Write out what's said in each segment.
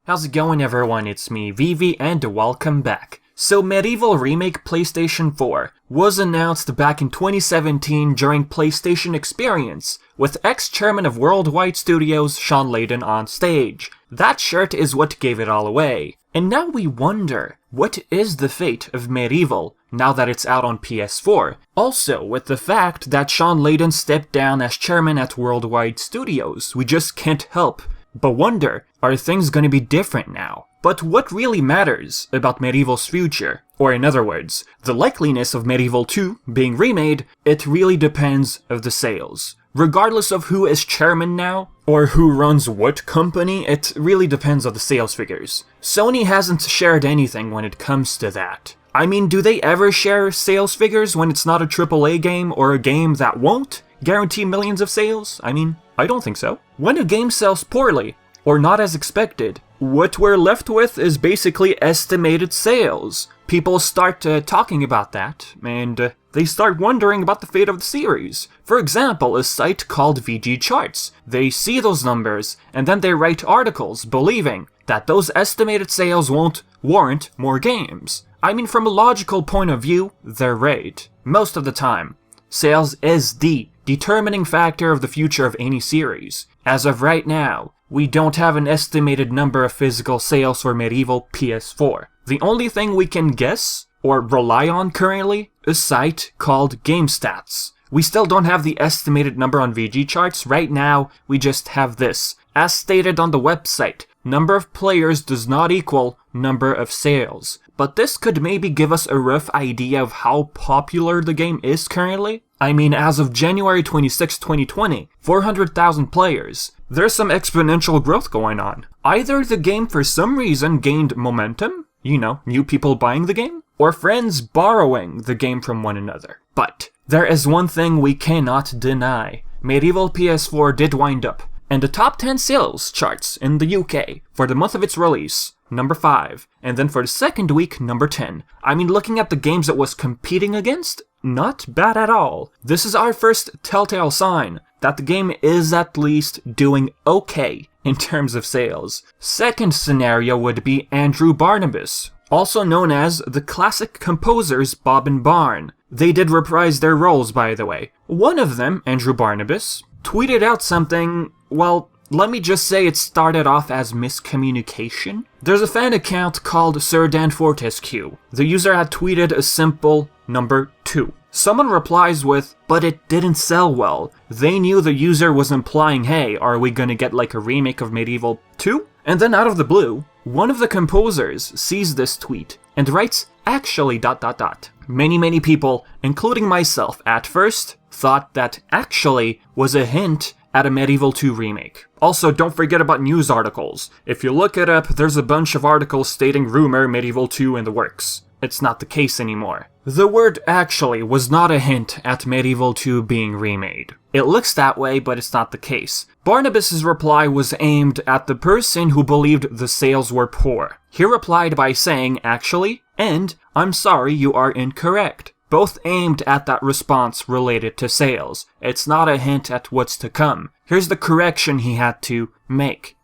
How's it going, everyone? It's me, Vivi, and welcome back. So Medieval Remake PlayStation 4 was announced back in 2017 during PlayStation Experience, with ex-chairman of Worldwide Studios Shawn Layden on stage. That shirt is what gave it all away. And now we wonder, what is the fate of Medieval now that it's out on PS4? Also, with the fact that Shawn Layden stepped down as chairman at Worldwide Studios, we just can't help but wonder, are things gonna be different now? But what really matters about Medieval's future, or in other words, the likeliness of Medieval 2 being remade, it really depends of the sales. Regardless of who is chairman now, or who runs what company, it really depends on the sales figures. Sony hasn't shared anything when it comes to that. I mean, do they ever share sales figures when it's not a AAA game or a game that won't guarantee millions of sales? I mean, I don't think so. When a game sells poorly, or not as expected, what we're left with is basically estimated sales. People start talking about that, and they start wondering about the fate of the series. For example, a site called VG Charts. They see those numbers, and then they write articles believing that those estimated sales won't warrant more games. I mean, from a logical point of view, they're right. Most of the time, sales is the determining factor of the future of any series. As of right now, we don't have an estimated number of physical sales for Medieval PS4. The only thing we can guess, or rely on currently, is a site called GameStats. We still don't have the estimated number on VG Charts. Right now, we just have this. As stated on the website, number of players does not equal number of sales. But this could maybe give us a rough idea of how popular the game is currently. I mean, as of January 26, 2020, 400,000 players. There's some exponential growth going on. Either the game for some reason gained momentum, new people buying the game, or friends borrowing the game from one another. But there is one thing we cannot deny. Medieval PS4 did wind up in the top 10 sales charts in the UK for the month of its release, number 5, and then for the second week, number 10. I mean, looking at the games it was competing against, not bad at all. This is our first telltale sign that the game is at least doing okay in terms of sales. Second scenario would be Andrew Barnabas, also known as the classic composers Bob and Barn. They did reprise their roles, by the way. One of them, Andrew Barnabas, tweeted out something, well, let me just say it started off as miscommunication. There's a fan account called Sir Dan Fortescue. The user had tweeted a simple number 2. Someone replies with, but it didn't sell well. They knew the user was implying, hey, are we gonna get like a remake of Medieval 2? And then out of the blue, one of the composers sees this tweet and writes, actually ... Many people, including myself at first, thought that actually was a hint at a Medieval 2 remake. Also, don't forget about news articles. If you look it up, there's a bunch of articles stating rumor Medieval 2 in the works. It's not the case anymore. The word actually was not a hint at Medieval 2 being remade. It looks that way, but it's not the case. Barnabas' reply was aimed at the person who believed the sales were poor. He replied by saying, actually, and I'm sorry, you are incorrect. Both aimed at that response related to sales. It's not a hint at what's to come. Here's the correction he had to make.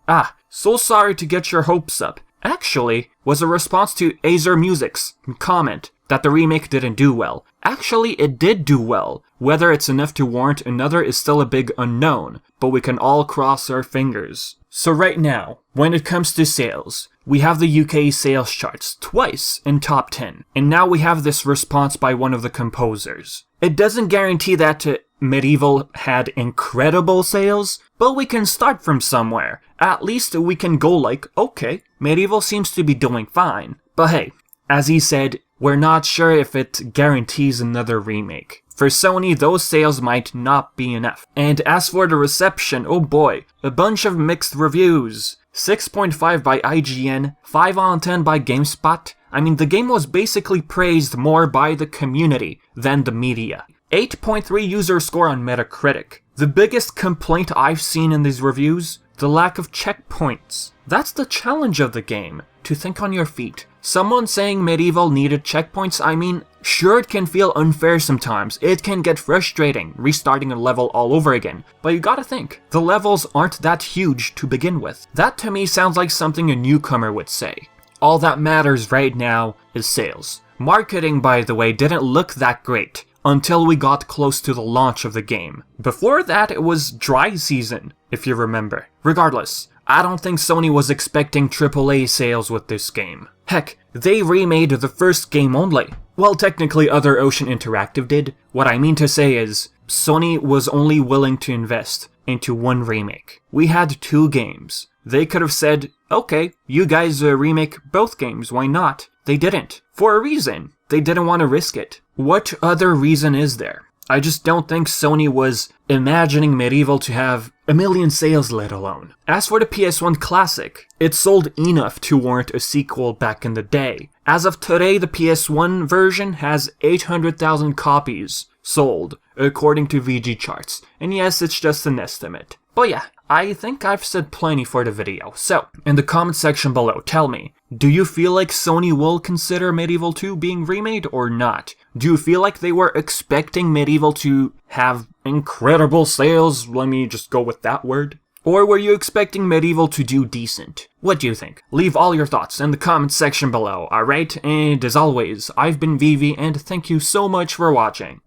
So sorry to get your hopes up. Actually, was a response to Azer Music's comment that the remake didn't do well. Actually, it did do well. Whether it's enough to warrant another is still a big unknown, but we can all cross our fingers. So right now, when it comes to sales, we have the UK sales charts twice in top 10, and now we have this response by one of the composers. It doesn't guarantee that Medieval had incredible sales, but we can start from somewhere. At least we can go like, okay, Medieval seems to be doing fine. But hey, as he said, we're not sure if it guarantees another remake. For Sony, those sales might not be enough. And as for the reception, oh boy, a bunch of mixed reviews. 6.5 by IGN, 5 on 10 by GameSpot. I mean, the game was basically praised more by the community than the media. 8.3 user score on Metacritic. The biggest complaint I've seen in these reviews? The lack of checkpoints. That's the challenge of the game, to think on your feet. Someone saying Medieval needed checkpoints, I mean, sure, it can feel unfair sometimes, it can get frustrating, restarting a level all over again, but you gotta think, the levels aren't that huge to begin with. That to me sounds like something a newcomer would say. All that matters right now is sales. Marketing, by the way, didn't look that great until we got close to the launch of the game. Before that, it was dry season, if you remember. Regardless, I don't think Sony was expecting AAA sales with this game. Heck, they remade the first game only. Well, technically Other Ocean Interactive did. What I mean to say is, Sony was only willing to invest into one remake. We had 2 games. They could have said, okay, you guys remake both games, why not? They didn't. For a reason. They didn't want to risk it. What other reason is there? I just don't think Sony was imagining Medieval to have a million sales, let alone. As for the PS1 Classic, it sold enough to warrant a sequel back in the day. As of today, the PS1 version has 800,000 copies sold, according to VG charts. And yes, it's just an estimate. But yeah, I think I've said plenty for the video. So, in the comment section below, tell me, do you feel like Sony will consider Medieval 2 being remade or not? Do you feel like they were expecting Medieval to have incredible sales? Let me just go with that word. Or were you expecting Medieval to do decent? What do you think? Leave all your thoughts in the comment section below, alright? And as always, I've been Vivi, and thank you so much for watching.